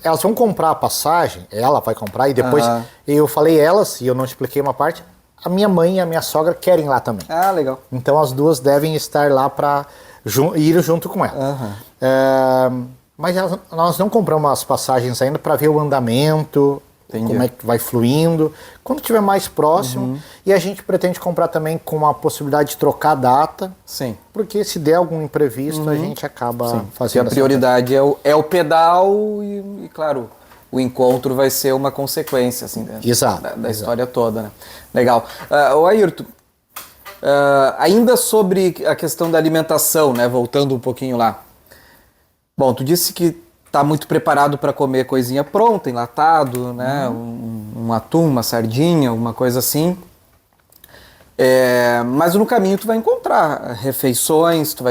elas vão comprar a passagem, ela vai comprar, e depois eu falei elas, e eu não expliquei uma parte, a minha mãe e a minha sogra querem lá também. Ah, legal. Então as duas devem estar lá para ir junto com ela. Mas nós não compramos as passagens ainda para ver o andamento, como é que vai fluindo. Quando estiver mais próximo, e a gente pretende comprar também com a possibilidade de trocar a data. Sim. Porque se der algum imprevisto, a gente acaba fazendo. A prioridade é o pedal e, claro, o encontro vai ser uma consequência assim, da história toda. Né? Legal. Ayrton, ainda sobre a questão da alimentação, né? Voltando um pouquinho lá. Bom, tu disse que tá muito preparado para comer coisinha pronta, enlatado, né? Um atum, uma sardinha, alguma coisa assim. Mas no caminho tu vai encontrar refeições, tu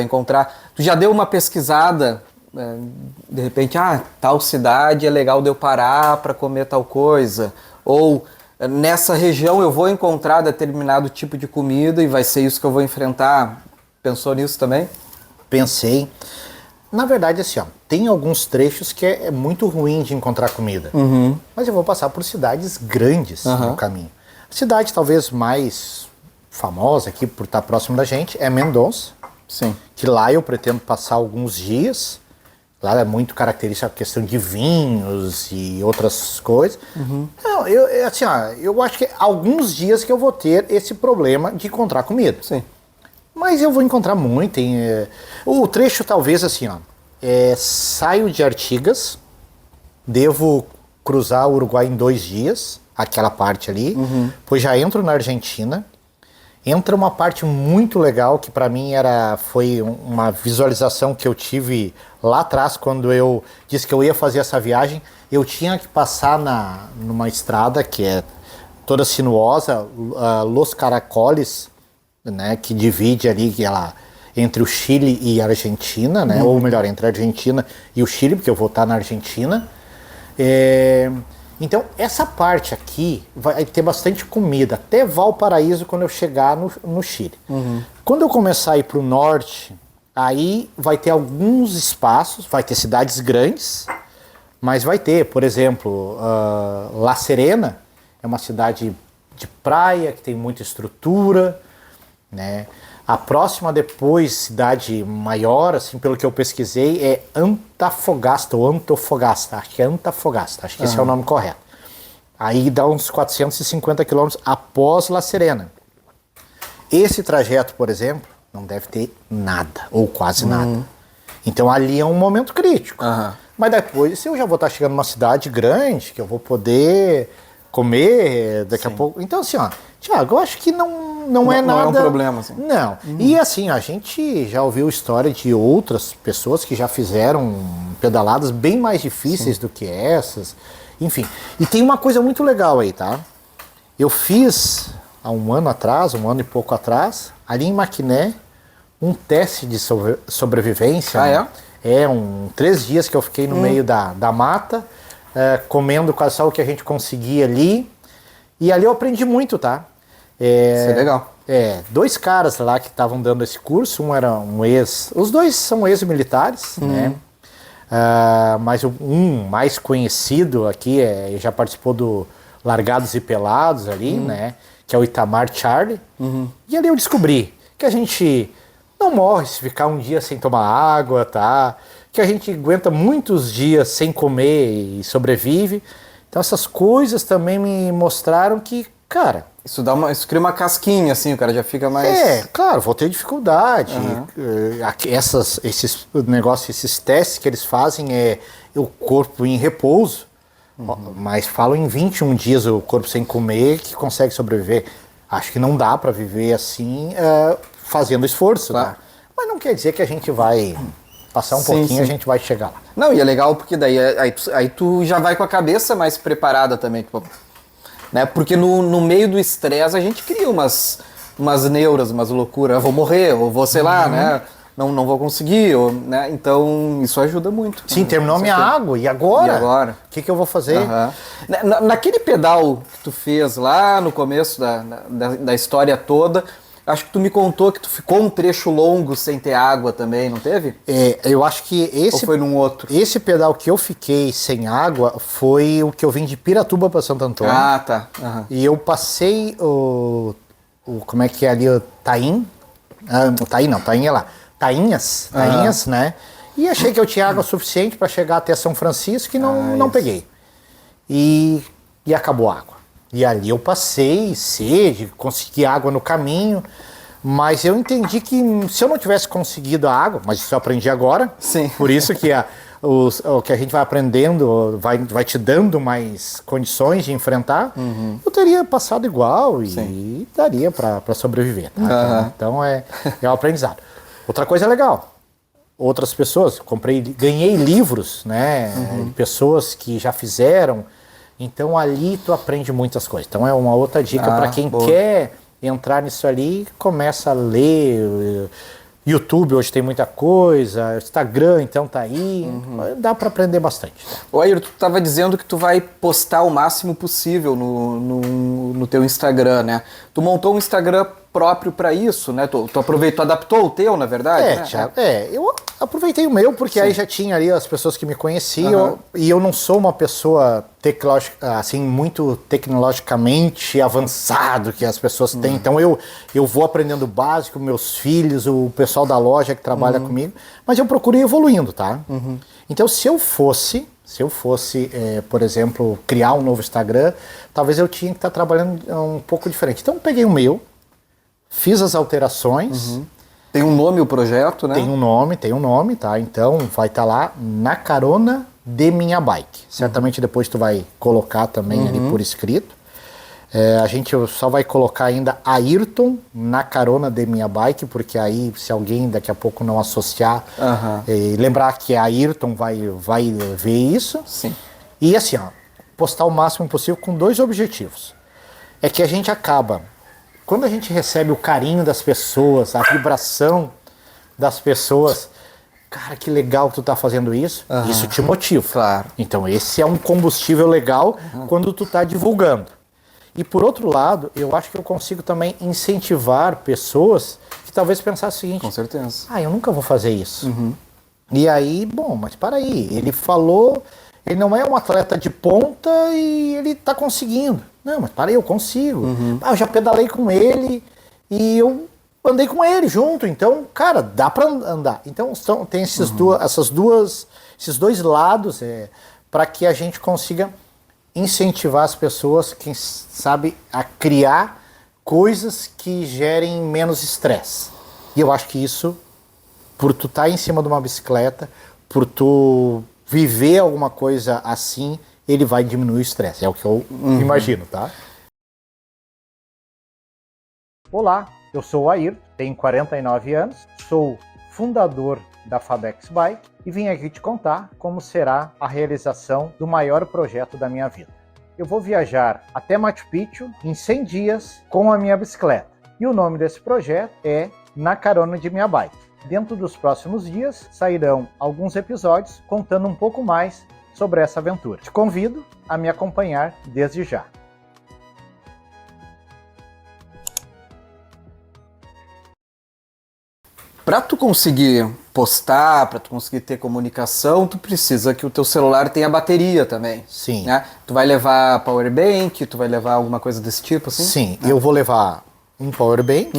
já deu uma pesquisada, de repente, tal cidade é legal de eu parar para comer tal coisa, ou nessa região eu vou encontrar determinado tipo de comida e vai ser isso que eu vou enfrentar. Pensou nisso também? Pensei. Na verdade, assim, ó, tem alguns trechos que é muito ruim de encontrar comida. Mas eu vou passar por cidades grandes no caminho. A cidade talvez mais famosa aqui, por estar próximo da gente, é Mendonça. Sim. Que lá eu pretendo passar alguns dias. Lá é muito característica a questão de vinhos e outras coisas. Não, eu acho que alguns dias que eu vou ter esse problema de encontrar comida. Sim. Mas eu vou encontrar muito. O trecho talvez assim, ó. Saio de Artigas, devo cruzar o Uruguai em 2 dias, aquela parte ali. Depois já entro na Argentina. Entra uma parte muito legal que para mim foi uma visualização que eu tive lá atrás quando eu disse que eu ia fazer essa viagem. Eu tinha que passar numa estrada que é toda sinuosa, Los Caracoles, né, que divide ali entre o Chile e a Argentina, né, ou melhor, entre a Argentina e o Chile, porque eu vou estar na Argentina. Então, essa parte aqui vai ter bastante comida, até Valparaíso quando eu chegar no Chile. Quando eu começar a ir para o norte, aí vai ter alguns espaços, vai ter cidades grandes, mas vai ter, por exemplo, La Serena é uma cidade de praia, que tem muita estrutura, né? A próxima depois, cidade maior, assim, pelo que eu pesquisei, é Antofagasta, ou Antofagasta, acho que é Antofagasta, acho que esse é o nome correto. Aí dá uns 450 quilômetros após La Serena. Esse trajeto, por exemplo, não deve ter nada, ou quase nada. Então ali é um momento crítico. Mas depois, se eu já vou estar chegando numa cidade grande, que eu vou poder comer daqui a pouco. Então assim, ó, Thiago, eu acho que não não é nada... Não é um problema, assim. Não. E assim, a gente já ouviu história de outras pessoas que já fizeram pedaladas bem mais difíceis do que essas. Enfim. E tem uma coisa muito legal aí, tá? Eu fiz há um ano e pouco atrás, ali em Maquiné, um teste de sobrevivência. Ah, é? 3 dias que eu fiquei no meio da mata, comendo quase só o que a gente conseguia ali. E ali eu aprendi muito, tá? Isso é legal. 2 caras lá que estavam dando esse curso, um era um os dois são ex-militares, né? Mas um mais conhecido aqui, já participou do Largados e Pelados ali, né? Que é o Itamar Charlie. E ali eu descobri que a gente não morre se ficar um dia sem tomar água, tá? Que a gente aguenta muitos dias sem comer e sobrevive. Então essas coisas também me mostraram que, cara... Isso cria uma casquinha, assim, o cara já fica mais... Claro, vou ter dificuldade. Esses negócios, esses testes que eles fazem o corpo em repouso, mas falam em 21 dias o corpo sem comer que consegue sobreviver. Acho que não dá para viver assim, fazendo esforço, Claro. tá? Mas não quer dizer que a gente vai passar um pouquinho, a gente vai chegar lá. Não, e é legal porque daí aí tu já vai com a cabeça mais preparada também, tipo, né? Porque no meio do estresse a gente cria umas neuras, umas loucuras. Eu vou morrer, ou vou, sei lá, né? Não vou conseguir, né? Então isso ajuda muito. Sim, terminou a minha água, e agora? E agora? O que eu vou fazer? Naquele pedal que tu fez lá no começo da história toda, acho que tu me contou que tu ficou um trecho longo sem ter água também, não teve? Eu acho que Ou foi num outro? Esse pedal que eu fiquei sem água foi o que eu vim de Piratuba para Santo Antônio. Ah, tá. E eu passei como é que é ali, o Taim? O Taim não, Taim é lá. Tainhas, né? E achei que eu tinha água suficiente para chegar até São Francisco e não peguei. E acabou a água. E ali eu passei sede, consegui água no caminho, mas eu entendi que se eu não tivesse conseguido a água, mas isso eu aprendi agora, Sim. Por isso que o que a gente vai aprendendo vai te dando mais condições de enfrentar, eu teria passado igual e daria para sobreviver. Tá? Então é um aprendizado. Outra coisa legal, outras pessoas, ganhei livros, né, de pessoas que já fizeram. Então ali tu aprende muitas coisas. Então é uma outra dica para quem quer entrar nisso ali, começa a ler. YouTube hoje tem muita coisa, Instagram então tá aí, dá para aprender bastante. Ô Ayrton, tu tava dizendo que tu vai postar o máximo possível no teu Instagram, né? Tu montou um Instagram próprio para isso, né? Tu aproveitou, adaptou o teu, na verdade? Eu aproveitei o meu, porque aí já tinha ali as pessoas que me conheciam, e eu não sou uma pessoa assim, muito tecnologicamente avançado que as pessoas têm, então eu vou aprendendo o básico, meus filhos, o pessoal da loja que trabalha comigo, mas eu procuro ir evoluindo, tá? Então se eu fosse, por exemplo, criar um novo Instagram, talvez eu tinha que estar trabalhando um pouco diferente. Então eu peguei o meu, fiz as alterações. Tem um nome o projeto, né? Tem um nome, tá? Então vai estar lá Na Carona de Minha Bike. Certamente depois tu vai colocar também ali por escrito. A gente só vai colocar ainda Ayrton Na Carona de Minha Bike, porque aí se alguém daqui a pouco não associar, lembrar que a Ayrton vai ver isso. Sim. E assim, ó, postar o máximo possível com 2 objetivos. É que a gente acaba... Quando a gente recebe o carinho das pessoas, a vibração das pessoas, cara, que legal que tu tá fazendo isso, isso te motiva. Claro. Então esse é um combustível legal quando tu tá divulgando. E por outro lado, eu acho que eu consigo também incentivar pessoas que talvez pensassem o seguinte... Com certeza. eu nunca vou fazer isso. E aí, mas para aí, ele falou, ele não é um atleta de ponta e ele tá conseguindo. Não, mas para aí, eu consigo. Eu já pedalei com ele e eu andei com ele junto. Então, cara, dá para andar. Então, tem esses dois lados para que a gente consiga incentivar as pessoas, quem sabe, a criar coisas que gerem menos estresse. E eu acho que isso, por tu estar em cima de uma bicicleta, por tu viver alguma coisa assim, ele vai diminuir o estresse. É o que eu imagino, tá? Olá, eu sou o Ayrton, tenho 49 anos, sou fundador da Fabex Bike e vim aqui te contar como será a realização do maior projeto da minha vida. Eu vou viajar até Machu Picchu em 100 dias com a minha bicicleta. E o nome desse projeto é Na Carona de Minha Bike. Dentro dos próximos dias sairão alguns episódios contando um pouco mais sobre essa aventura. Te convido a me acompanhar desde já. Para tu conseguir postar, para tu conseguir ter comunicação, tu precisa que o teu celular tenha bateria também. Sim. Né? Tu vai levar power bank, tu vai levar alguma coisa desse tipo assim? Sim, eu vou levar um power bank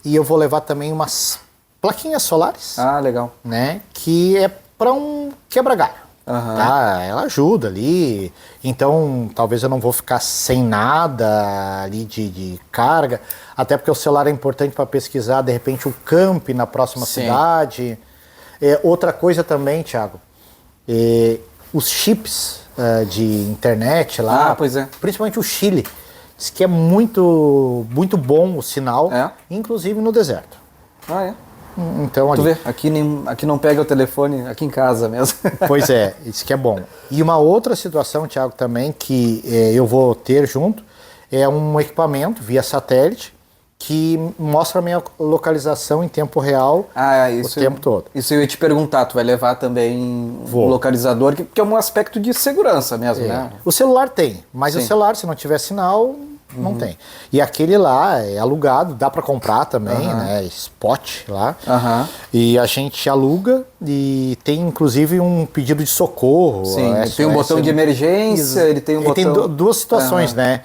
e eu vou levar também umas plaquinhas solares. Ah, legal. Né? Que é para um quebra-galho. Tá? Ela ajuda ali. Então, talvez eu não vou ficar sem nada ali de carga. Até porque o celular é importante para pesquisar, de repente, o camp na próxima cidade. Outra coisa também, Thiago, os chips de internet lá, pois é. principalmente o Chile, diz que é muito, muito bom o sinal, inclusive no deserto. Ah, é? Então, tu vê, aqui não pega o telefone, aqui em casa mesmo. Pois é, isso que é bom. E uma outra situação, Thiago, também que eu vou ter junto, é um equipamento via satélite que mostra a minha localização em tempo real o tempo todo. Isso eu ia te perguntar, tu vai levar também um localizador, que é um aspecto de segurança mesmo, né? O celular tem, mas o celular, se não tiver sinal, não tem. E aquele lá é alugado, dá para comprar também, né? Spot lá. E a gente aluga e tem inclusive um pedido de socorro. Sim, tem um botão de emergência, ele tem um botão... Tem duas situações, né?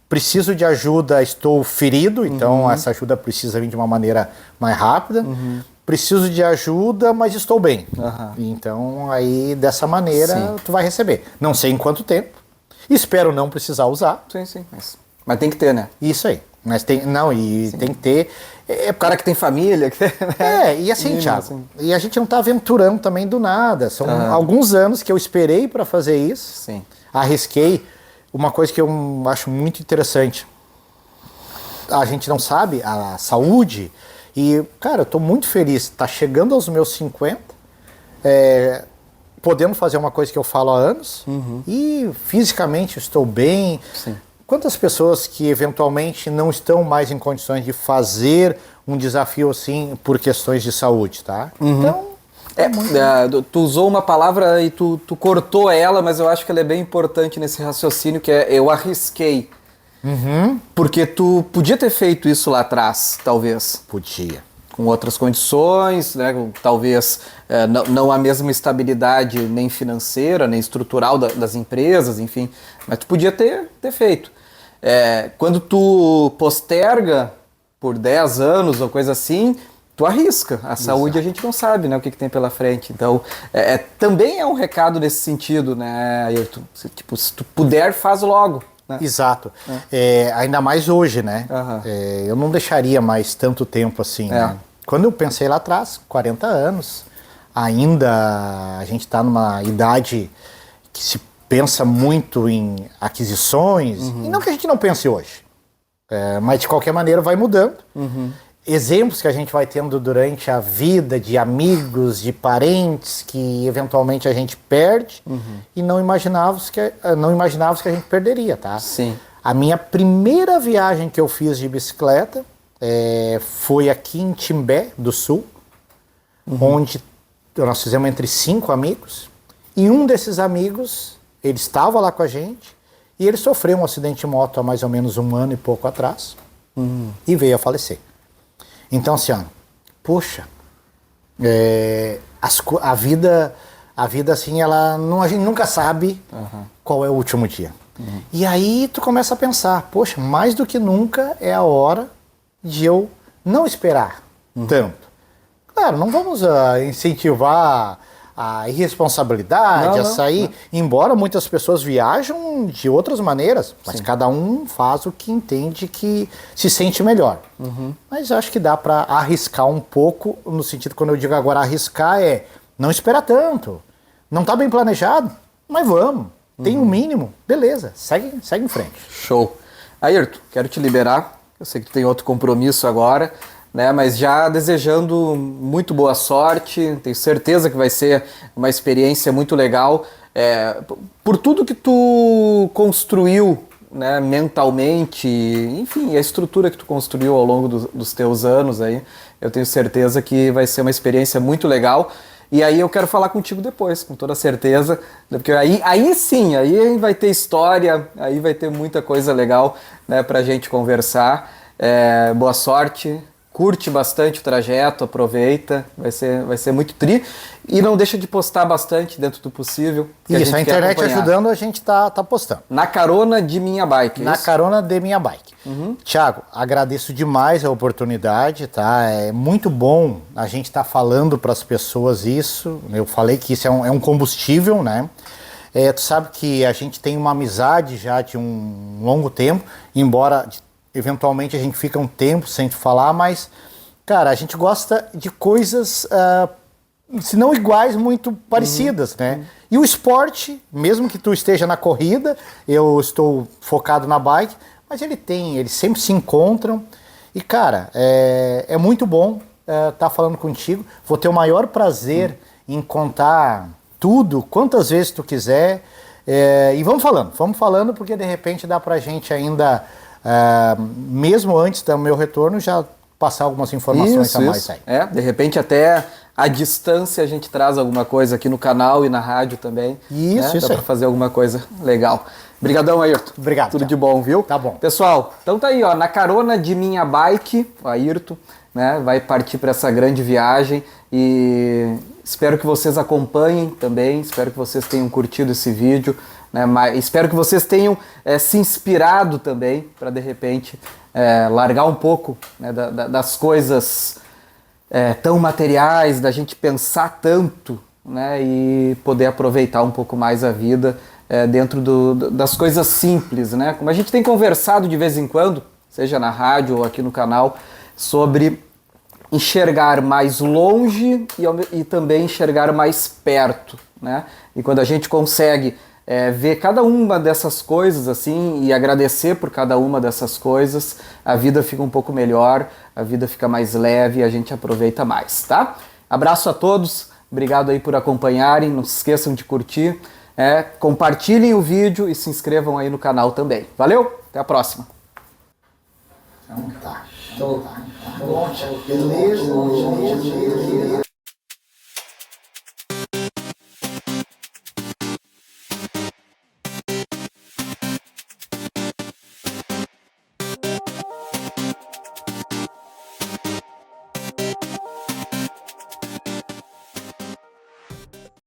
Preciso de ajuda, estou ferido, então essa ajuda precisa vir de uma maneira mais rápida. Preciso de ajuda, mas estou bem. Então, aí, dessa maneira, tu vai receber. Não sei em quanto tempo. Espero não precisar usar. Sim. Mas tem que ter, né? Isso aí. Mas tem que ter... O cara que tem família... E assim, Thiago, e a gente não está aventurando também do nada. São alguns anos que eu esperei para fazer isso. Sim. Arrisquei. Uma coisa que eu acho muito interessante, a gente não sabe a saúde e, cara, eu estou muito feliz, tá chegando aos meus 50, podendo fazer uma coisa que eu falo há anos e fisicamente estou bem. Sim. Quantas pessoas que eventualmente não estão mais em condições de fazer um desafio assim por questões de saúde, tá? Então... tu usou uma palavra e tu cortou ela, mas eu acho que ela é bem importante nesse raciocínio, que é eu arrisquei. Porque tu podia ter feito isso lá atrás, talvez. Podia. Com outras condições, né? Talvez não a mesma estabilidade nem financeira, nem estrutural das empresas, enfim. Mas tu podia ter feito. Quando tu posterga por 10 anos ou coisa assim... Tu arrisca. A saúde a gente não sabe, né, o que tem pela frente. Então, também é um recado nesse sentido, né, Ayrton? Se tu puder, faz logo. Né? Exato. Ainda mais hoje, né? Eu não deixaria mais tanto tempo assim. Né? Quando eu pensei lá atrás, 40 anos, ainda a gente está numa idade que se pensa muito em aquisições, e não que a gente não pense hoje, mas de qualquer maneira vai mudando. Exemplos que a gente vai tendo durante a vida de amigos, de parentes que eventualmente a gente perde e não imaginávamos que a gente perderia, tá? Sim. A minha primeira viagem que eu fiz de bicicleta foi aqui em Timbé do Sul, onde nós fizemos entre 5 amigos e um desses amigos, ele estava lá com a gente e ele sofreu um acidente de moto há mais ou menos 1 ano e pouco atrás e veio a falecer. Então, assim, poxa, a vida assim, a gente nunca sabe qual é o último dia. E aí tu começa a pensar, poxa, mais do que nunca é a hora de eu não esperar tanto. Claro, não vamos incentivar a irresponsabilidade, a sair, embora muitas pessoas viajam de outras maneiras, mas cada um faz o que entende que se sente melhor. Mas acho que dá para arriscar um pouco, no sentido, quando eu digo agora arriscar, não esperar tanto, não está bem planejado, mas vamos, tem um mínimo, beleza, segue em frente. Show. Ayrton, quero te liberar Eu sei que tu tem outro compromisso agora, né? Mas já desejando muito boa sorte. Tenho certeza que vai ser uma experiência muito legal. Por tudo que tu construiu, né, mentalmente, enfim, a estrutura que tu construiu ao longo dos teus anos aí, eu tenho certeza que vai ser uma experiência muito legal. E aí eu quero falar contigo depois, com toda certeza, porque aí sim, aí vai ter história, aí vai ter muita coisa legal, né, pra gente conversar. Boa sorte, curte bastante o trajeto, aproveita, vai ser muito tri. E não deixa de postar bastante dentro do possível. Isso, a internet ajudando, a gente tá postando. Na carona de minha bike, Na carona de minha bike. Thiago, agradeço demais a oportunidade, tá? É muito bom a gente estar falando para as pessoas isso. Eu falei que isso é um combustível, né? Tu sabe que a gente tem uma amizade já de um longo tempo, embora eventualmente a gente fica um tempo sem te falar, mas, cara, a gente gosta de coisas, se não iguais, muito parecidas, né? E o esporte, mesmo que tu esteja na corrida, eu estou focado na bike, mas eles sempre se encontram. E, cara, é muito bom estar falando contigo. Vou ter o maior prazer em contar tudo, quantas vezes tu quiser. E vamos falando, porque de repente dá pra gente ainda, mesmo antes do meu retorno, já passar algumas informações a mais aí. De repente até à distância a gente traz alguma coisa aqui no canal e na rádio também. Isso Dá pra fazer alguma coisa legal. Obrigadão, Ayrton. Obrigado. Tudo de bom, viu? Tá bom. Pessoal, então tá aí, ó, na carona de minha bike, o Ayrton, né, vai partir para essa grande viagem e espero que vocês acompanhem também, espero que vocês tenham curtido esse vídeo, né, mas espero que vocês tenham se inspirado também para de repente largar um pouco, né, das coisas tão materiais, da gente pensar tanto, né, e poder aproveitar um pouco mais a vida dentro das coisas simples, né? Como a gente tem conversado de vez em quando, seja na rádio ou aqui no canal, sobre enxergar mais longe e também enxergar mais perto, né? E quando a gente consegue ver cada uma dessas coisas assim e agradecer por cada uma dessas coisas, a vida fica um pouco melhor, a vida fica mais leve e a gente aproveita mais, tá? Abraço a todos, obrigado aí por acompanharem, não se esqueçam de curtir, compartilhem o vídeo e se inscrevam aí no canal também. Valeu, até a próxima. Então tá. Beleza.